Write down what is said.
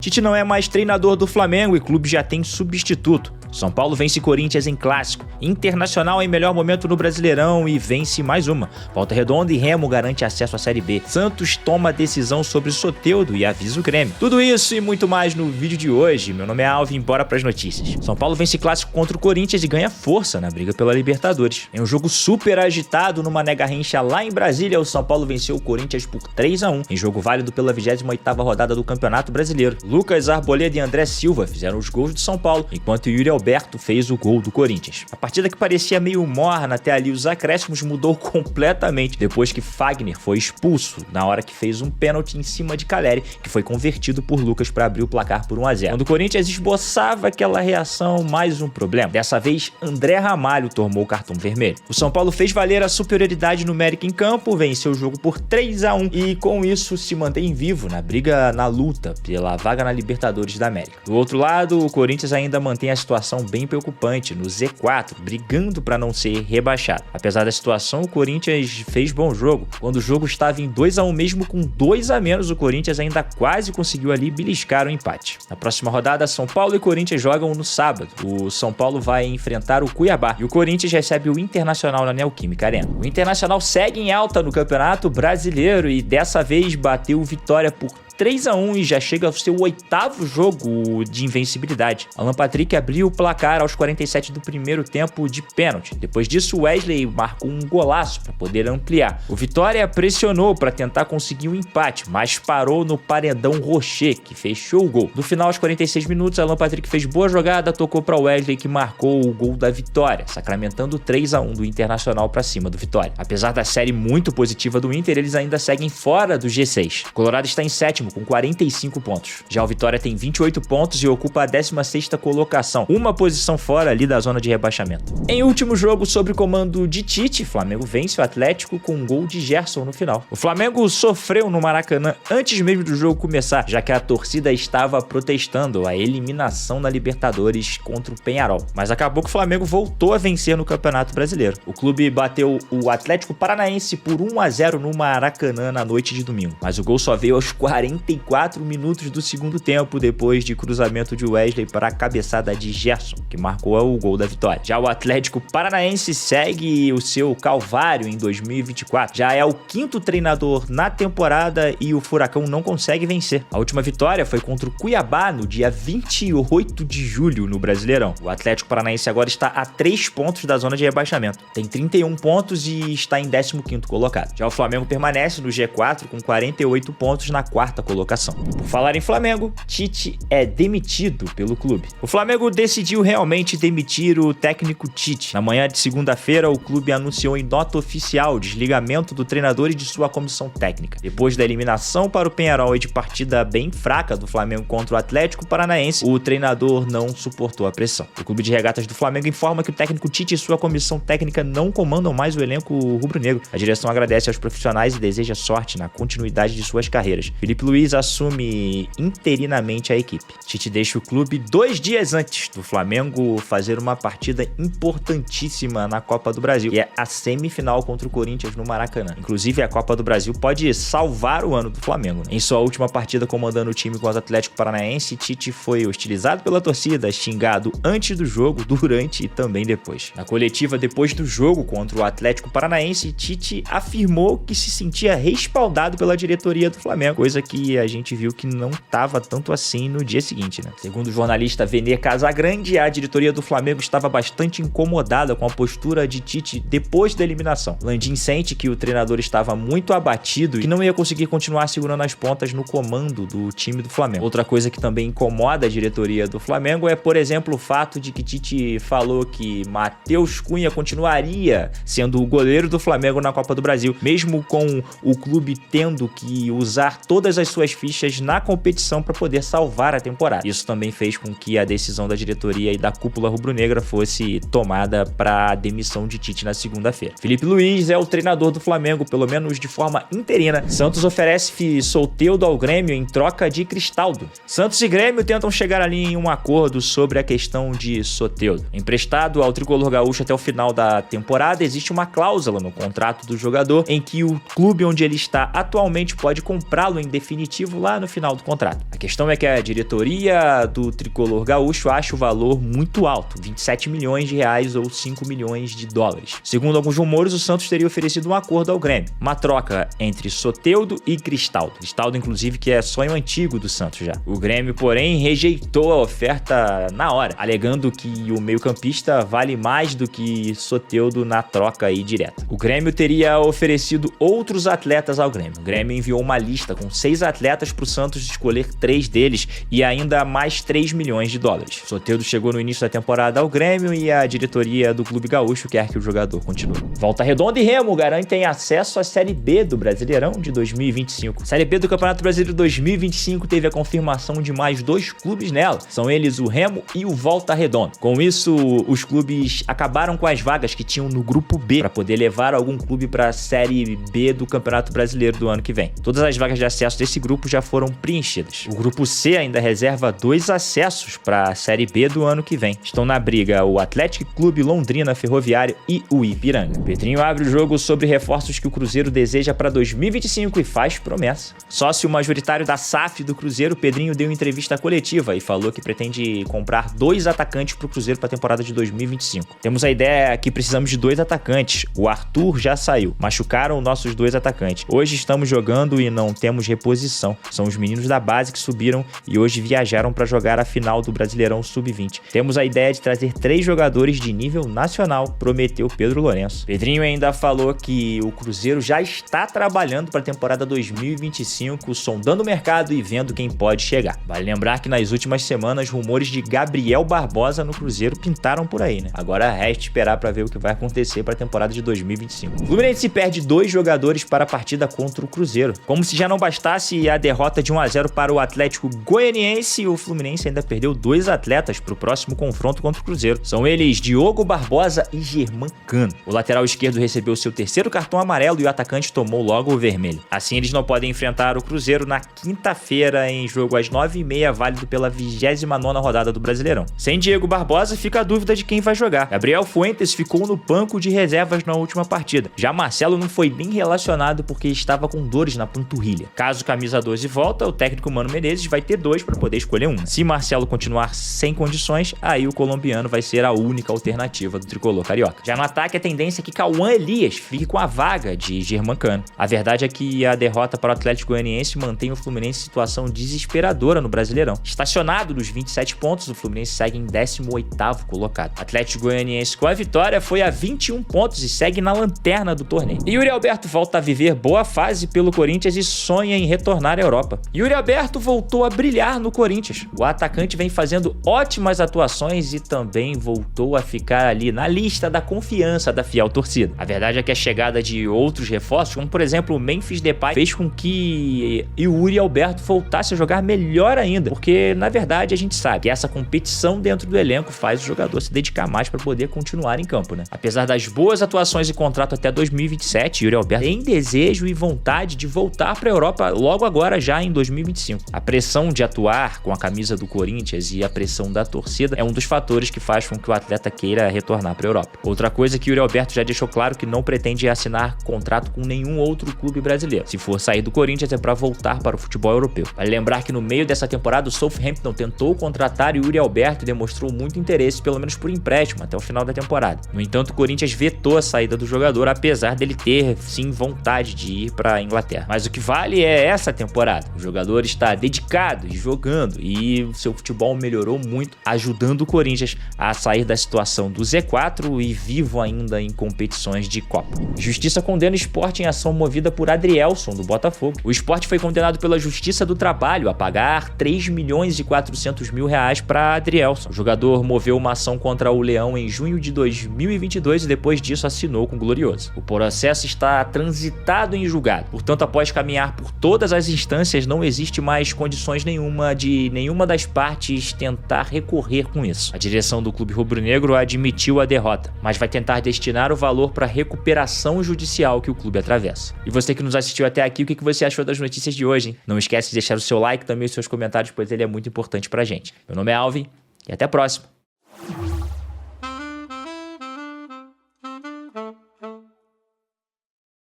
Tite não é mais treinador do Flamengo e o clube já tem substituto. São Paulo vence Corinthians em clássico. Internacional em melhor momento no Brasileirão e vence mais uma. Volta Redonda e Remo garante acesso à Série B. Santos toma decisão sobre Soteldo e avisa o Grêmio. Tudo isso e muito mais no vídeo de hoje. Meu nome é Alvin, bora pras notícias. São Paulo vence clássico contra o Corinthians e ganha força na briga pela Libertadores. Em um jogo super agitado no Mané Garrincha lá em Brasília, o São Paulo venceu o Corinthians por 3-1, em jogo válido pela 28ª rodada do Campeonato Brasileiro. Lucas Arboleda e André Silva fizeram os gols do São Paulo, enquanto Yuri Alberto fez o gol do Corinthians. A partida que parecia meio morna até ali os acréscimos mudou completamente depois que Fagner foi expulso na hora que fez um pênalti em cima de Caleri, que foi convertido por Lucas para abrir o placar por 1-0. Quando o Corinthians esboçava aquela reação, mais um problema. Dessa vez, André Ramalho tomou o cartão vermelho. O São Paulo fez valer a superioridade numérica em campo, venceu o jogo por 3-1 e com isso se mantém vivo na briga, na luta pela vaga na Libertadores da América. Do outro lado, o Corinthians ainda mantém a situação bem preocupante no Z4, brigando para não ser rebaixado. Apesar da situação, o Corinthians fez bom jogo. Quando o jogo estava em 2-1 mesmo com 2 a menos, o Corinthians ainda quase conseguiu ali beliscar o empate. Na próxima rodada, São Paulo e Corinthians jogam no sábado. O São Paulo vai enfrentar o Cuiabá e o Corinthians recebe o Internacional na Neoquímica Arena. O Internacional segue em alta no Campeonato Brasileiro e dessa vez bateu Vitória por 3-1 e já chega ao seu 8º jogo de invencibilidade. Alan Patrick abriu o placar aos 47 do primeiro tempo de pênalti. Depois disso, Wesley marcou um golaço para poder ampliar. O Vitória pressionou para tentar conseguir um empate, mas parou no paredão Rocher, que fechou o gol. No final, aos 46 minutos, Alan Patrick fez boa jogada, tocou para Wesley, que marcou o gol da vitória, sacramentando o 3-1 do Internacional para cima do Vitória. Apesar da série muito positiva do Inter, eles ainda seguem fora do G6. O Colorado está em sétimo, com 45 pontos. Já o Vitória tem 28 pontos e ocupa a 16ª colocação, uma posição fora ali da zona de rebaixamento. Em último jogo sob o comando de Tite, Flamengo vence o Atlético com um gol de Gerson no final. O Flamengo sofreu no Maracanã antes mesmo do jogo começar, já que a torcida estava protestando a eliminação na Libertadores contra o Peñarol. Mas acabou que o Flamengo voltou a vencer no Campeonato Brasileiro. O clube bateu o Atlético Paranaense por 1-0 no Maracanã na noite de domingo, mas o gol só veio aos 44 minutos do segundo tempo, depois de cruzamento de Wesley para a cabeçada de Gerson, que marcou o gol da vitória. Já o Atlético Paranaense segue o seu calvário em 2024. Já é o 5º treinador na temporada e o Furacão não consegue vencer. A última vitória foi contra o Cuiabá no dia 28 de julho no Brasileirão. O Atlético Paranaense agora está a 3 pontos da zona de rebaixamento. Tem 31 pontos e está em 15º colocado. Já o Flamengo permanece no G4 com 48 pontos na 4ª colocação. Por falar em Flamengo, Tite é demitido pelo clube. O Flamengo decidiu realmente demitir o técnico Tite. Na manhã de segunda-feira, o clube anunciou em nota oficial o desligamento do treinador e de sua comissão técnica. Depois da eliminação para o Peñarol e de partida bem fraca do Flamengo contra o Atlético Paranaense, o treinador não suportou a pressão. O clube de regatas do Flamengo informa que o técnico Tite e sua comissão técnica não comandam mais o elenco rubro-negro. A direção agradece aos profissionais e deseja sorte na continuidade de suas carreiras. Felipe Luiz assume interinamente a equipe. Tite deixa o clube 2 dias antes do Flamengo fazer uma partida importantíssima na Copa do Brasil, que é a semifinal contra o Corinthians no Maracanã. Inclusive, a Copa do Brasil pode salvar o ano do Flamengo, né? Em sua última partida comandando o time contra o Atlético Paranaense, Tite foi hostilizado pela torcida, xingado antes do jogo, durante e também depois. Na coletiva depois do jogo contra o Atlético Paranaense, Tite afirmou que se sentia respaldado pela diretoria do Flamengo, coisa que a gente viu que não estava tanto assim no dia seguinte, né? Segundo o jornalista Venê Casagrande, a diretoria do Flamengo estava bastante incomodada com a postura de Tite depois da eliminação. Landim sente que o treinador estava muito abatido e que não ia conseguir continuar segurando as pontas no comando do time do Flamengo. Outra coisa que também incomoda a diretoria do Flamengo é, por exemplo, o fato de que Tite falou que Matheus Cunha continuaria sendo o goleiro do Flamengo na Copa do Brasil, mesmo com o clube tendo que usar todas as suas fichas na competição para poder salvar a temporada. Isso também fez com que a decisão da diretoria e da cúpula rubro-negra fosse tomada para a demissão de Tite na segunda-feira. Felipe Luiz é o treinador do Flamengo, pelo menos de forma interina. Santos oferece Soteldo ao Grêmio em troca de Cristaldo. Santos e Grêmio tentam chegar ali em um acordo sobre a questão de Soteldo. Emprestado ao tricolor gaúcho até o final da temporada, existe uma cláusula no contrato do jogador em que o clube onde ele está atualmente pode comprá-lo em definitiva definitivo lá no final do contrato. A questão é que a diretoria do tricolor gaúcho acha o valor muito alto, 27 milhões de reais ou 5 milhões de dólares. Segundo alguns rumores, o Santos teria oferecido um acordo ao Grêmio, uma troca entre Soteldo e Cristaldo. Cristaldo, inclusive, que é sonho antigo do Santos já. O Grêmio, porém, rejeitou a oferta na hora, alegando que o meio-campista vale mais do que Soteldo na troca aí direta. O Grêmio teria oferecido outros atletas ao Grêmio. O Grêmio enviou uma lista com 6 atletas para o Santos escolher 3 deles e ainda mais 3 milhões de dólares. Soteldo chegou no início da temporada ao Grêmio e a diretoria do Clube Gaúcho quer que o jogador continue. Volta Redonda e Remo garantem acesso à Série B do Brasileirão de 2025. A Série B do Campeonato Brasileiro 2025 teve a confirmação de mais 2 clubes nela. São eles o Remo e o Volta Redonda. Com isso, os clubes acabaram com as vagas que tinham no Grupo B para poder levar algum clube para a Série B do Campeonato Brasileiro do ano que vem. Todas as vagas de acesso desse grupo já foram preenchidas. O Grupo C ainda reserva 2 acessos para a Série B do ano que vem. Estão na briga o Atlético Clube Londrina Ferroviário e o Ipiranga. Pedrinho abre o jogo sobre reforços que o Cruzeiro deseja para 2025 e faz promessa. Sócio majoritário da SAF do Cruzeiro, Pedrinho deu entrevista coletiva e falou que pretende comprar 2 atacantes para o Cruzeiro para a temporada de 2025. Temos a ideia que precisamos de 2 atacantes. O Arthur já saiu. Machucaram nossos 2 atacantes. Hoje estamos jogando e não temos reposição. São os meninos da base que subiram e hoje viajaram para jogar a final do Brasileirão Sub-20. Temos a ideia de trazer 3 jogadores de nível nacional, prometeu Pedro Lourenço. Pedrinho ainda falou que o Cruzeiro já está trabalhando para a temporada 2025, sondando o mercado e vendo quem pode chegar. Vale lembrar que nas últimas semanas, rumores de Gabriel Barbosa no Cruzeiro pintaram por aí, né? Agora resta esperar para ver o que vai acontecer para a temporada de 2025. O Fluminense perde 2 jogadores para a partida contra o Cruzeiro. Como se já não bastasse a derrota de 1-0 para o Atlético Goianiense, o Fluminense ainda perdeu 2 atletas para o próximo confronto contra o Cruzeiro. São eles Diogo Barbosa e Germancano. O lateral esquerdo recebeu seu 3º cartão amarelo e o atacante tomou logo o vermelho. Assim, eles não podem enfrentar o Cruzeiro na quinta-feira em jogo às 9h30, válido pela 29ª rodada do Brasileirão. Sem Diego Barbosa, fica a dúvida de quem vai jogar. Gabriel Fuentes ficou no banco de reservas na última partida. Já Marcelo não foi nem relacionado porque estava com dores na panturrilha. Caso camisa 12 volta, o técnico Mano Menezes vai ter 2 para poder escolher um. Se Marcelo continuar sem condições, aí o colombiano vai ser a única alternativa do tricolor carioca. Já no ataque, a tendência é que Cauã Elias fique com a vaga de Germancano. A verdade é que a derrota para o Atlético Goianiense mantém o Fluminense em situação desesperadora no Brasileirão. Estacionado nos 27 pontos, o Fluminense segue em 18º colocado. O Atlético Goianiense, com a vitória, foi a 21 pontos e segue na lanterna do torneio. Yuri Alberto volta a viver boa fase pelo Corinthians e sonha em retornar à Europa. Yuri Alberto voltou a brilhar no Corinthians. O atacante vem fazendo ótimas atuações e também voltou a ficar ali na lista da confiança da fiel torcida. A verdade é que a chegada de outros reforços, como por exemplo o Memphis Depay, fez com que Yuri Alberto voltasse a jogar melhor ainda, porque na verdade a gente sabe que essa competição dentro do elenco faz o jogador se dedicar mais para poder continuar em campo, né? Apesar das boas atuações e contrato até 2027, Yuri Alberto tem desejo e vontade de voltar para a Europa logo agora, já em 2025. A pressão de atuar com a camisa do Corinthians e a pressão da torcida é um dos fatores que faz com que o atleta queira retornar para a Europa. Outra coisa é que Yuri Alberto já deixou claro que não pretende assinar contrato com nenhum outro clube brasileiro. Se for sair do Corinthians é para voltar para o futebol europeu. Vale lembrar que no meio dessa temporada o Southampton tentou contratar Yuri Alberto e demonstrou muito interesse, pelo menos por empréstimo, até o final da temporada. No entanto, o Corinthians vetou a saída do jogador, apesar dele ter sim vontade de ir para a Inglaterra. Mas o que vale é essa temporada. O jogador está dedicado e jogando e o seu futebol melhorou muito, ajudando o Corinthians a sair da situação do Z4 e vivo ainda em competições de Copa. Justiça condena o Sport em ação movida por Adrielson, do Botafogo. O Sport foi condenado pela Justiça do Trabalho a pagar 3.400.000 reais para Adrielson. O jogador moveu uma ação contra o Leão em junho de 2022 e depois disso assinou com o Glorioso. O processo está transitado em julgado. Portanto, após caminhar por todas as instâncias, não existe mais condições nenhuma de nenhuma das partes tentar recorrer com isso. A direção do clube rubro-negro admitiu a derrota, mas vai tentar destinar o valor para a recuperação judicial que o clube atravessa. E você que nos assistiu até aqui, o que você achou das notícias de hoje, hein? Não esquece de deixar o seu like, também os seus comentários, pois ele é muito importante pra gente. Meu nome é Alvin e até a próxima.